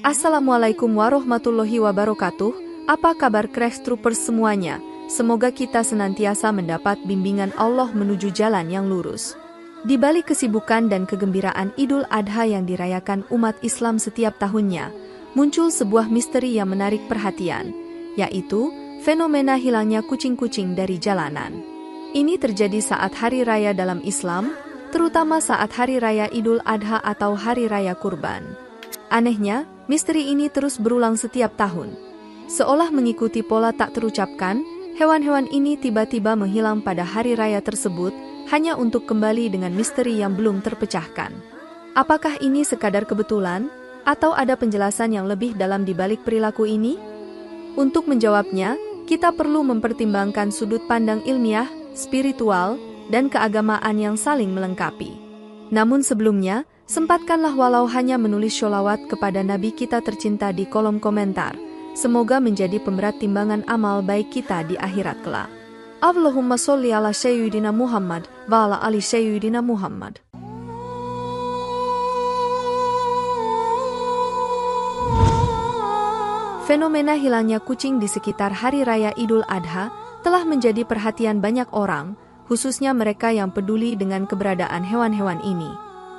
Assalamualaikum warahmatullahi wabarakatuh. Apa kabar Crash Troopers semuanya? Semoga kita senantiasa mendapat bimbingan Allah menuju jalan yang lurus. Di balik kesibukan dan kegembiraan Idul Adha yang dirayakan umat Islam setiap tahunnya, muncul sebuah misteri yang menarik perhatian, yaitu fenomena hilangnya kucing-kucing dari jalanan. Ini terjadi saat hari raya dalam Islam, terutama saat hari raya Idul Adha atau hari raya kurban. Anehnya, misteri ini terus berulang setiap tahun. Seolah mengikuti pola tak terucapkan, hewan-hewan ini tiba-tiba menghilang pada hari raya tersebut, hanya untuk kembali dengan misteri yang belum terpecahkan. Apakah ini sekadar kebetulan, atau ada penjelasan yang lebih dalam di balik perilaku ini? Untuk menjawabnya, kita perlu mempertimbangkan sudut pandang ilmiah, spiritual, dan keagamaan yang saling melengkapi. Namun sebelumnya, sempatkanlah walau hanya menulis sholawat kepada Nabi kita tercinta di kolom komentar. Semoga menjadi pemberat timbangan amal baik kita di akhirat kelak. Allahumma sholli ala sayyidina Muhammad wa ala ali sayyidina Muhammad. Fenomena hilangnya kucing di sekitar hari raya Idul Adha telah menjadi perhatian banyak orang, khususnya mereka yang peduli dengan keberadaan hewan-hewan ini.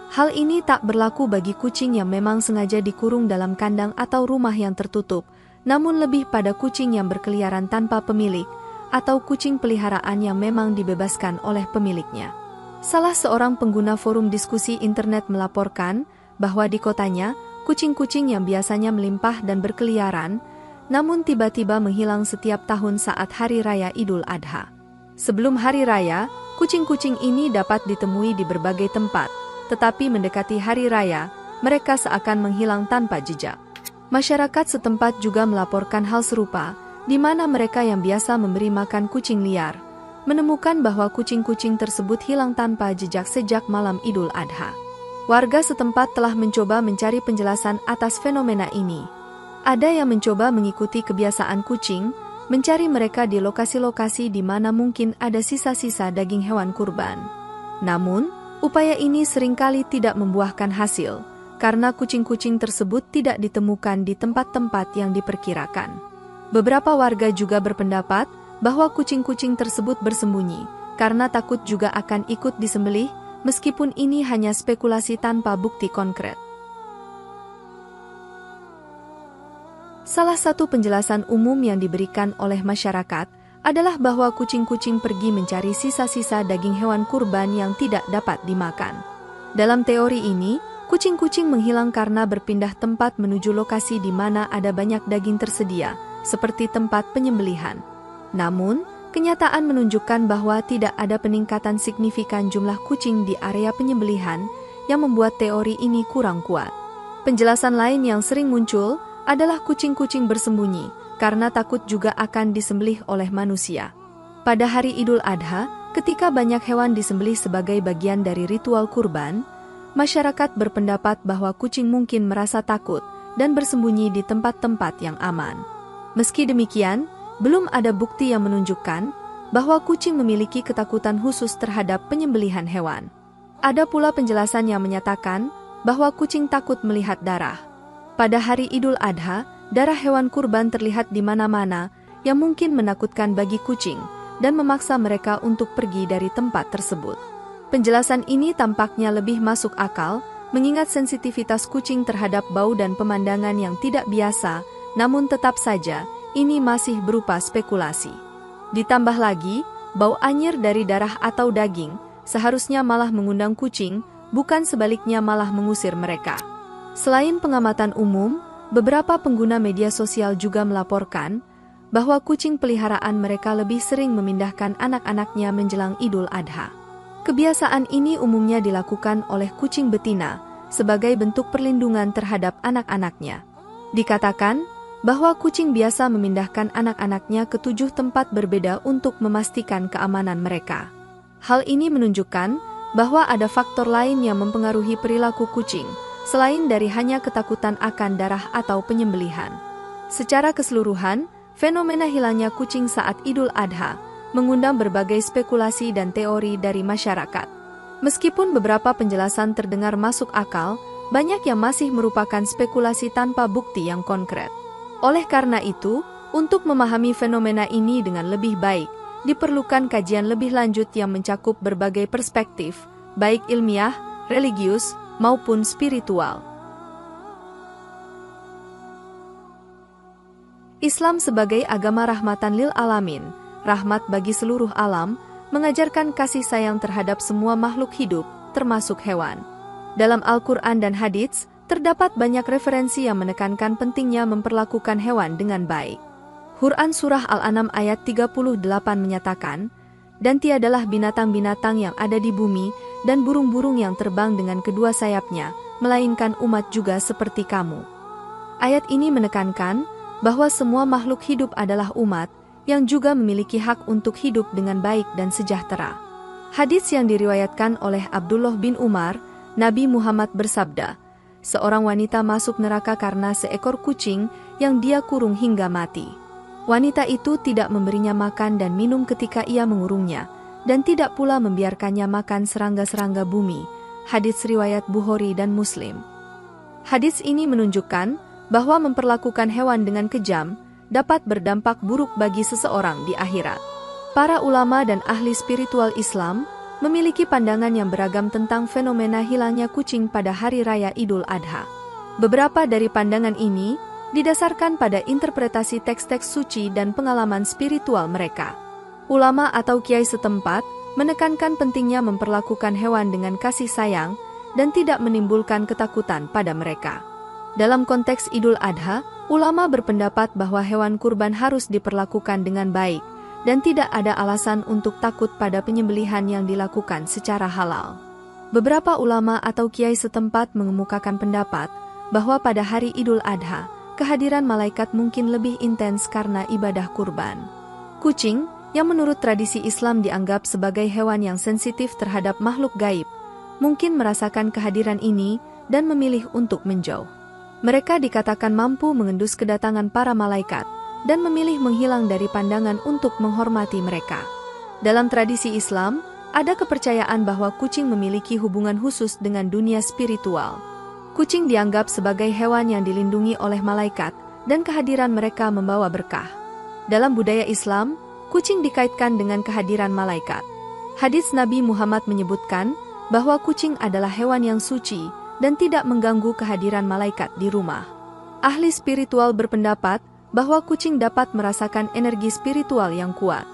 Hal ini tak berlaku bagi kucing yang memang sengaja dikurung dalam kandang atau rumah yang tertutup, namun lebih pada kucing yang berkeliaran tanpa pemilik, atau kucing peliharaan yang memang dibebaskan oleh pemiliknya. Salah seorang pengguna forum diskusi internet melaporkan bahwa di kotanya, kucing-kucing yang biasanya melimpah dan berkeliaran, namun tiba-tiba menghilang setiap tahun saat hari raya Idul Adha. Sebelum hari raya, kucing-kucing ini dapat ditemui di berbagai tempat, tetapi mendekati hari raya, mereka seakan menghilang tanpa jejak. Masyarakat setempat juga melaporkan hal serupa, di mana mereka yang biasa memberi makan kucing liar, menemukan bahwa kucing-kucing tersebut hilang tanpa jejak sejak malam Idul Adha. Warga setempat telah mencoba mencari penjelasan atas fenomena ini. Ada yang mencoba mengikuti kebiasaan kucing, mencari mereka di lokasi-lokasi di mana mungkin ada sisa-sisa daging hewan kurban. Namun, upaya ini seringkali tidak membuahkan hasil, karena kucing-kucing tersebut tidak ditemukan di tempat-tempat yang diperkirakan. Beberapa warga juga berpendapat bahwa kucing-kucing tersebut bersembunyi, karena takut juga akan ikut disembelih, meskipun ini hanya spekulasi tanpa bukti konkret. Salah satu penjelasan umum yang diberikan oleh masyarakat adalah bahwa kucing-kucing pergi mencari sisa-sisa daging hewan kurban yang tidak dapat dimakan. Dalam teori ini, kucing-kucing menghilang karena berpindah tempat menuju lokasi di mana ada banyak daging tersedia, seperti tempat penyembelihan. Namun, kenyataan menunjukkan bahwa tidak ada peningkatan signifikan jumlah kucing di area penyembelihan yang membuat teori ini kurang kuat. Penjelasan lain yang sering muncul adalah kucing-kucing bersembunyi, karena takut juga akan disembelih oleh manusia. Pada hari Idul Adha, ketika banyak hewan disembelih sebagai bagian dari ritual kurban, masyarakat berpendapat bahwa kucing mungkin merasa takut dan bersembunyi di tempat-tempat yang aman. Meski demikian, belum ada bukti yang menunjukkan bahwa kucing memiliki ketakutan khusus terhadap penyembelihan hewan. Ada pula penjelasan yang menyatakan bahwa kucing takut melihat darah. Pada hari Idul Adha, darah hewan kurban terlihat di mana-mana yang mungkin menakutkan bagi kucing dan memaksa mereka untuk pergi dari tempat tersebut. Penjelasan ini tampaknya lebih masuk akal, mengingat sensitivitas kucing terhadap bau dan pemandangan yang tidak biasa, namun tetap saja, ini masih berupa spekulasi. Ditambah lagi, bau anyir dari darah atau daging, seharusnya malah mengundang kucing, bukan sebaliknya malah mengusir mereka. Selain pengamatan umum, beberapa pengguna media sosial juga melaporkan bahwa kucing peliharaan mereka lebih sering memindahkan anak-anaknya menjelang Idul Adha. Kebiasaan ini umumnya dilakukan oleh kucing betina sebagai bentuk perlindungan terhadap anak-anaknya. Dikatakan bahwa kucing biasa memindahkan anak-anaknya ke 7 tempat berbeda untuk memastikan keamanan mereka. Hal ini menunjukkan bahwa ada faktor lain yang mempengaruhi perilaku kucing, selain dari hanya ketakutan akan darah atau penyembelihan. Secara keseluruhan, fenomena hilangnya kucing saat Idul Adha mengundang berbagai spekulasi dan teori dari masyarakat. Meskipun beberapa penjelasan terdengar masuk akal, banyak yang masih merupakan spekulasi tanpa bukti yang konkret. Oleh karena itu, untuk memahami fenomena ini dengan lebih baik, diperlukan kajian lebih lanjut yang mencakup berbagai perspektif, baik ilmiah, religius, maupun spiritual. Islam sebagai agama rahmatan lil alamin, rahmat bagi seluruh alam, mengajarkan kasih sayang terhadap semua makhluk hidup, termasuk hewan. Dalam Al-Quran dan hadits, terdapat banyak referensi yang menekankan pentingnya memperlakukan hewan dengan baik. Quran Surah Al-An'am ayat 38 menyatakan, "Dan tiadalah binatang-binatang yang ada di bumi, dan burung-burung yang terbang dengan kedua sayapnya, melainkan umat juga seperti kamu." Ayat ini menekankan bahwa semua makhluk hidup adalah umat, yang juga memiliki hak untuk hidup dengan baik dan sejahtera. Hadits yang diriwayatkan oleh Abdullah bin Umar, Nabi Muhammad bersabda, seorang wanita masuk neraka karena seekor kucing yang dia kurung hingga mati. Wanita itu tidak memberinya makan dan minum ketika ia mengurungnya, dan tidak pula membiarkannya makan serangga-serangga bumi. Hadits riwayat Bukhari dan Muslim. Hadits ini menunjukkan bahwa memperlakukan hewan dengan kejam dapat berdampak buruk bagi seseorang di akhirat. Para ulama dan ahli spiritual Islam memiliki pandangan yang beragam tentang fenomena hilangnya kucing pada Hari Raya Idul Adha. Beberapa dari pandangan ini didasarkan pada interpretasi teks-teks suci dan pengalaman spiritual mereka. Ulama atau kiai setempat menekankan pentingnya memperlakukan hewan dengan kasih sayang dan tidak menimbulkan ketakutan pada mereka. Dalam konteks Idul Adha, ulama berpendapat bahwa hewan kurban harus diperlakukan dengan baik, dan tidak ada alasan untuk takut pada penyembelihan yang dilakukan secara halal. Beberapa ulama atau kiai setempat mengemukakan pendapat bahwa pada hari Idul Adha, kehadiran malaikat mungkin lebih intens karena ibadah kurban. Kucing, yang menurut tradisi Islam dianggap sebagai hewan yang sensitif terhadap makhluk gaib, mungkin merasakan kehadiran ini dan memilih untuk menjauh. Mereka dikatakan mampu mengendus kedatangan para malaikat, dan memilih menghilang dari pandangan untuk menghormati mereka. Dalam tradisi Islam, ada kepercayaan bahwa kucing memiliki hubungan khusus dengan dunia spiritual. Kucing dianggap sebagai hewan yang dilindungi oleh malaikat, dan kehadiran mereka membawa berkah. Dalam budaya Islam, kucing dikaitkan dengan kehadiran malaikat. Hadits Nabi Muhammad menyebutkan bahwa kucing adalah hewan yang suci dan tidak mengganggu kehadiran malaikat di rumah. Ahli spiritual berpendapat bahwa kucing dapat merasakan energi spiritual yang kuat.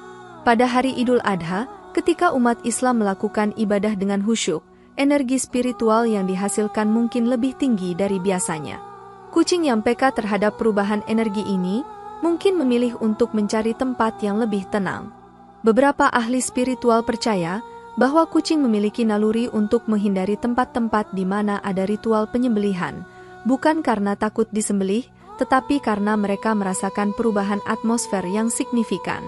Pada hari Idul Adha, ketika umat Islam melakukan ibadah dengan khusyuk, energi spiritual yang dihasilkan mungkin lebih tinggi dari biasanya. Kucing yang peka terhadap perubahan energi ini mungkin memilih untuk mencari tempat yang lebih tenang. Beberapa ahli spiritual percaya bahwa kucing memiliki naluri untuk menghindari tempat-tempat di mana ada ritual penyembelihan, bukan karena takut disembelih, tetapi karena mereka merasakan perubahan atmosfer yang signifikan.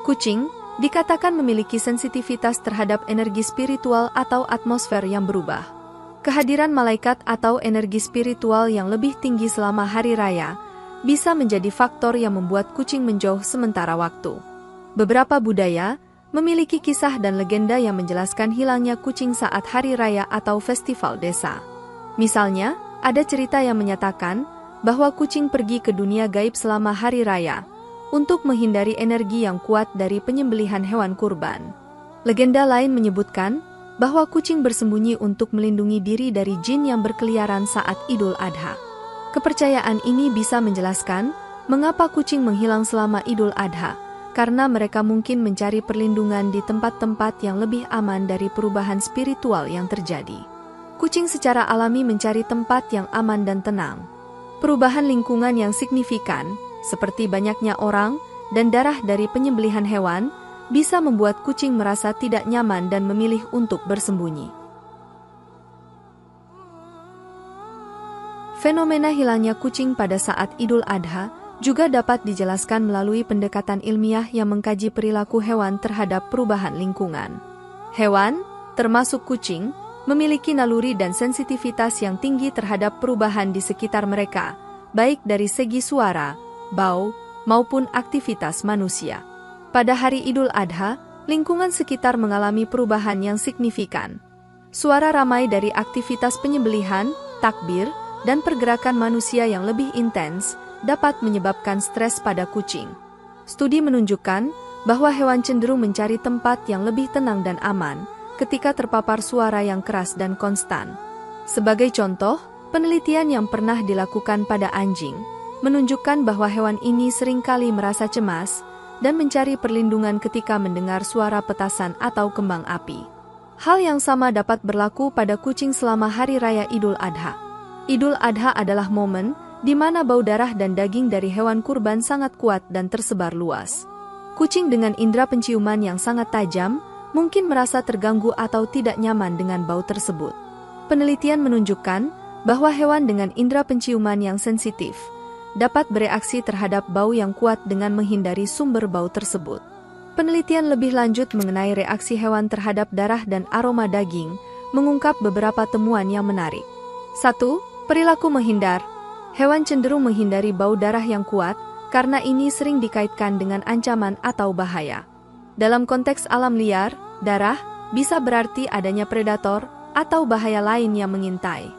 Kucing dikatakan memiliki sensitivitas terhadap energi spiritual atau atmosfer yang berubah. Kehadiran malaikat atau energi spiritual yang lebih tinggi selama hari raya bisa menjadi faktor yang membuat kucing menjauh sementara waktu. Beberapa budaya memiliki kisah dan legenda yang menjelaskan hilangnya kucing saat hari raya atau festival desa. Misalnya, ada cerita yang menyatakan bahwa kucing pergi ke dunia gaib selama hari raya untuk menghindari energi yang kuat dari penyembelihan hewan kurban. Legenda lain menyebutkan bahwa kucing bersembunyi untuk melindungi diri dari jin yang berkeliaran saat Idul Adha. Kepercayaan ini bisa menjelaskan mengapa kucing menghilang selama Idul Adha, karena mereka mungkin mencari perlindungan di tempat-tempat yang lebih aman dari perubahan spiritual yang terjadi. Kucing secara alami mencari tempat yang aman dan tenang. Perubahan lingkungan yang signifikan, seperti banyaknya orang dan darah dari penyembelihan hewan, bisa membuat kucing merasa tidak nyaman dan memilih untuk bersembunyi. Fenomena hilangnya kucing pada saat Idul Adha juga dapat dijelaskan melalui pendekatan ilmiah yang mengkaji perilaku hewan terhadap perubahan lingkungan. Hewan, termasuk kucing, memiliki naluri dan sensitivitas yang tinggi terhadap perubahan di sekitar mereka, baik dari segi suara, bau, maupun aktivitas manusia. Pada hari Idul Adha, lingkungan sekitar mengalami perubahan yang signifikan. Suara ramai dari aktivitas penyembelihan takbir, dan pergerakan manusia yang lebih intens dapat menyebabkan stres pada kucing. Studi menunjukkan bahwa hewan cenderung mencari tempat yang lebih tenang dan aman ketika terpapar suara yang keras dan konstan. Sebagai contoh, penelitian yang pernah dilakukan pada anjing menunjukkan bahwa hewan ini seringkali merasa cemas dan mencari perlindungan ketika mendengar suara petasan atau kembang api. Hal yang sama dapat berlaku pada kucing selama Hari Raya Idul Adha. Idul Adha adalah momen di mana bau darah dan daging dari hewan kurban sangat kuat dan tersebar luas. Kucing dengan indera penciuman yang sangat tajam mungkin merasa terganggu atau tidak nyaman dengan bau tersebut. Penelitian menunjukkan bahwa hewan dengan indera penciuman yang sensitif dapat bereaksi terhadap bau yang kuat dengan menghindari sumber bau tersebut. Penelitian lebih lanjut mengenai reaksi hewan terhadap darah dan aroma daging mengungkap beberapa temuan yang menarik. 1. Perilaku menghindar. Hewan cenderung menghindari bau darah yang kuat karena ini sering dikaitkan dengan ancaman atau bahaya. Dalam konteks alam liar, darah bisa berarti adanya predator atau bahaya lain yang mengintai.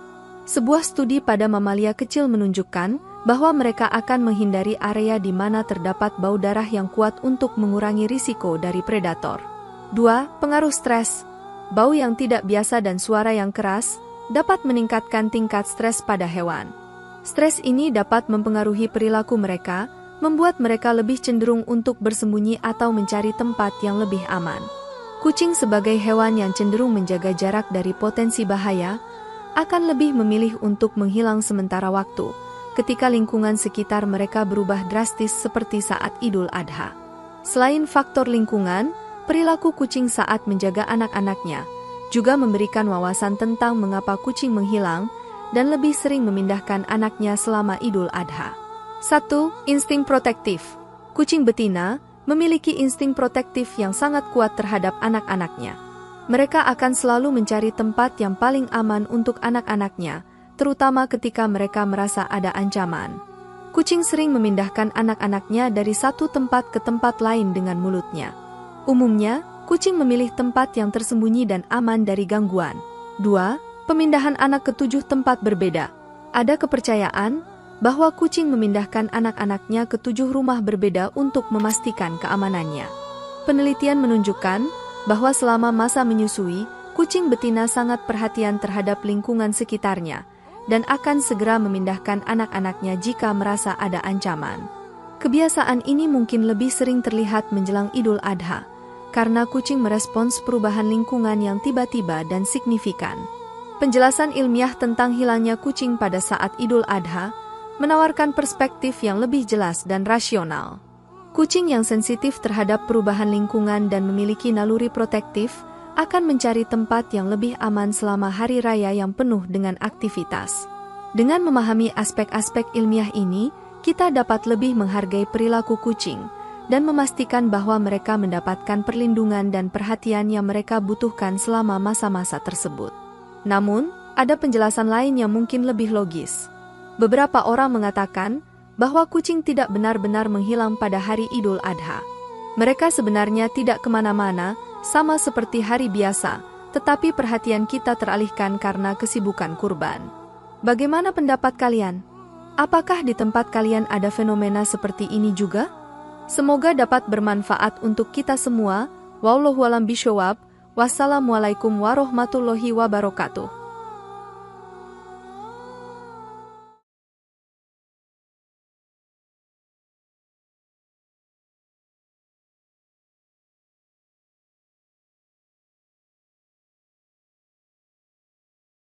Sebuah studi pada mamalia kecil menunjukkan bahwa mereka akan menghindari area di mana terdapat bau darah yang kuat untuk mengurangi risiko dari predator. 2. Pengaruh stres. Bau yang tidak biasa dan suara yang keras dapat meningkatkan tingkat stres pada hewan. Stres ini dapat mempengaruhi perilaku mereka, membuat mereka lebih cenderung untuk bersembunyi atau mencari tempat yang lebih aman. Kucing sebagai hewan yang cenderung menjaga jarak dari potensi bahaya, akan lebih memilih untuk menghilang sementara waktu, ketika lingkungan sekitar mereka berubah drastis seperti saat Idul Adha. Selain faktor lingkungan, perilaku kucing saat menjaga anak-anaknya juga memberikan wawasan tentang mengapa kucing menghilang dan lebih sering memindahkan anaknya selama Idul Adha. 1. Insting protektif. Kucing betina memiliki insting protektif yang sangat kuat terhadap anak-anaknya. Mereka akan selalu mencari tempat yang paling aman untuk anak-anaknya, terutama ketika mereka merasa ada ancaman. Kucing sering memindahkan anak-anaknya dari satu tempat ke tempat lain dengan mulutnya. Umumnya, kucing memilih tempat yang tersembunyi dan aman dari gangguan. 2. Pemindahan anak ke 7 tempat berbeda. Ada kepercayaan bahwa kucing memindahkan anak-anaknya ke 7 rumah berbeda untuk memastikan keamanannya. Penelitian menunjukkan bahwa selama masa menyusui, kucing betina sangat perhatian terhadap lingkungan sekitarnya dan akan segera memindahkan anak-anaknya jika merasa ada ancaman. Kebiasaan ini mungkin lebih sering terlihat menjelang Idul Adha, karena kucing merespons perubahan lingkungan yang tiba-tiba dan signifikan. Penjelasan ilmiah tentang hilangnya kucing pada saat Idul Adha menawarkan perspektif yang lebih jelas dan rasional. Kucing yang sensitif terhadap perubahan lingkungan dan memiliki naluri protektif akan mencari tempat yang lebih aman selama hari raya yang penuh dengan aktivitas. Dengan memahami aspek-aspek ilmiah ini, kita dapat lebih menghargai perilaku kucing dan memastikan bahwa mereka mendapatkan perlindungan dan perhatian yang mereka butuhkan selama masa-masa tersebut. Namun, ada penjelasan lain yang mungkin lebih logis. Beberapa orang mengatakan bahwa kucing tidak benar-benar menghilang pada hari Idul Adha. Mereka sebenarnya tidak kemana-mana, sama seperti hari biasa, tetapi perhatian kita teralihkan karena kesibukan kurban. Bagaimana pendapat kalian? Apakah di tempat kalian ada fenomena seperti ini juga? Semoga dapat bermanfaat untuk kita semua. Wallahu a'lam bishawab. Wassalamualaikum warahmatullahi wabarakatuh.